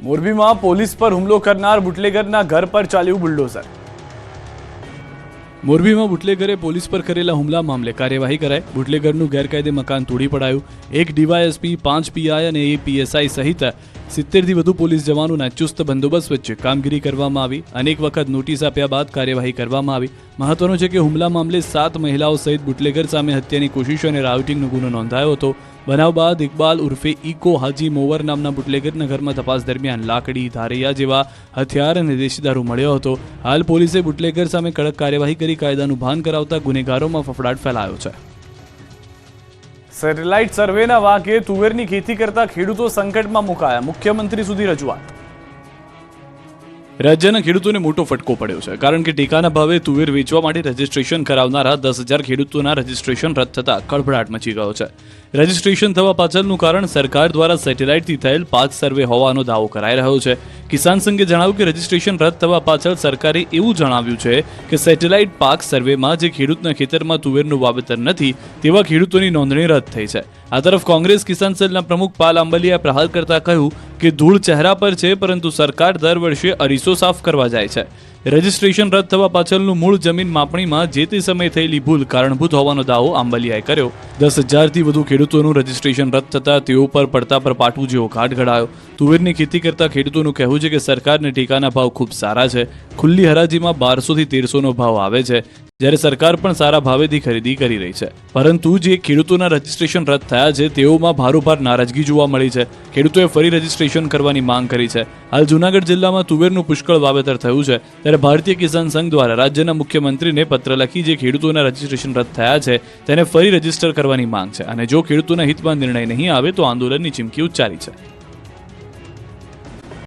મોરબીમાં પોલીસ પર હુમલો કરનાર બુટલેગરના ઘર પર ચાલ્યું બુલડોઝર। મોરબીમાં બુટલેગરે પોલીસ પર કરેલા હુમલા મામલે કાર્યવાહી કરાઈ। બુટલેગરનું ગેરકાયદે મકાન તોડી પડાયું। એક ડીવાયએસપી, 5 પીઆઈ અને એક પીએસઆઈ સહિત 70થી વધુ પોલીસ જવાનોના ચુસ્ત બંદોબસ્ત વચ્ચે કામગીરી કરવામાં આવી। અનેક વખત નોટિસ આપ્યા બાદ કાર્યવાહી કરવામાં આવી। મહત્વનું છે કે હુમલા મામલે 7 મહિલાઓ સહિત બુટલેગર સામે હત્યાની કોશિશ અને રાયોટિંગનો ગુનો નોંધાયો હતો। બનાવ બાદ ઇકબાલ ઉર્ફે ઇકો હાજી મોવર નામના બુટલેગરના ઘરમાં તપાસ દરમિયાન લાકડી, ધારૈયા જેવા હથિયાર અને દેશી દારૂ મળ્યો હતો। હાલ પોલીસે બુટલેગર સામે કડક કાર્યવાહી કરી કાયદાનું ભાન કરાવતા ગુનેગારોમાં ફફડાટ ફેલાયો છે। સેટેલાઇટ સર્વેના વાંકે તુવેરની ખેતી કરતા ખેડૂતો સંકટમાં મુકાયા। મુખ્યમંત્રી સુધી રજૂઆત। રાજ્યના ખેડૂતોને મોટો ફટકો પડ્યો છે, કારણ કે ટેકાના ભાવે તુવેર વેચવા માટે રજીસ્ટ્રેશન કરાવનારા 10,000 ખેડૂતોના રજીસ્ટ્રેશન રદ થતા ખળભળાટ મચી ગયો છે। રજીસ્ટ્રેશન થવા પાછળનું કારણ સરકાર દ્વારા સેટેલાઇટથી થયેલ પાક સર્વે હોવાનો દાવો કરાઈ રહ્યો છે। કિસાન સંઘે જણાવ્યું કે રજીસ્ટ્રેશન રદ થવા પાછળ સરકારે એવું જણાવ્યું છે કે સેટેલાઇટ પાક સર્વેમાં જે ખેડૂતના ખેતરમાં તુવેરનું વાવેતર નથી તેવા ખેડૂતોની નોંધણી રદ થઈ છે। આ તરફ કોંગ્રેસ કિસાન સેલના પ્રમુખ પાલ આંબલિયાએ પ્રહાર કરતા કહ્યું કે ધૂળ ચહેરા પર છે, પરંતુ સરકાર દર વર્ષે અરીસો સાફ કરવા જાય છે। રજીસ્ટ્રેશન રદ થવા પાછળનું મૂળ જમીન માપણીમાં જે તે સમયે થયેલી ભૂલ કારણભૂત હોવાનો દાવો આંબલિયાએ કર્યો। 10,000થી વધુ ખેડૂતોનું રજીસ્ટ્રેશન રદ થતાં તેઓ પર પડતા પર પાટવું જેવો ઘાટ ઘડાયો। તુવેરની ખેતી કરતા ખેડૂતોનું કહેવું છે કે સરકારને ટેકાના ભાવ ખૂબ સારા છે। ખુલ્લી હરાજીમાં 1200થી 1300નો ભાવ આવે છે, જ્યારે સરકાર પણ સારા ભાવેથી ખરીદી કરી રહી છે। પરંતુ જે ખેડૂતોના રજીસ્ટ્રેશન રદ થયા છે તેઓમાં ભારોભાર નારાજગી જોવા મળી છે। ખેડૂતોએ ફરી રજીસ્ટ્રેશન કરવાની માંગ કરી છે। હાલ જૂનાગઢ જિલ્લામાં તુવેરનું પુષ્કળ વાવેતર થયું છે, ત્યારે ભારતીય કિસાન સંઘ દ્વારા રાજ્યના મુખ્યમંત્રીને પત્ર લખી જે ખેડૂતોના રજીસ્ટ્રેશન રદ થયા છે તેને ફરી રજીસ્ટર કરવાની માંગ છે, અને જો ખેડૂતોના હિતમાં નિર્ણય નહીં આવે તો આંદોલનની ચીમકી ઉચ્ચારી છે।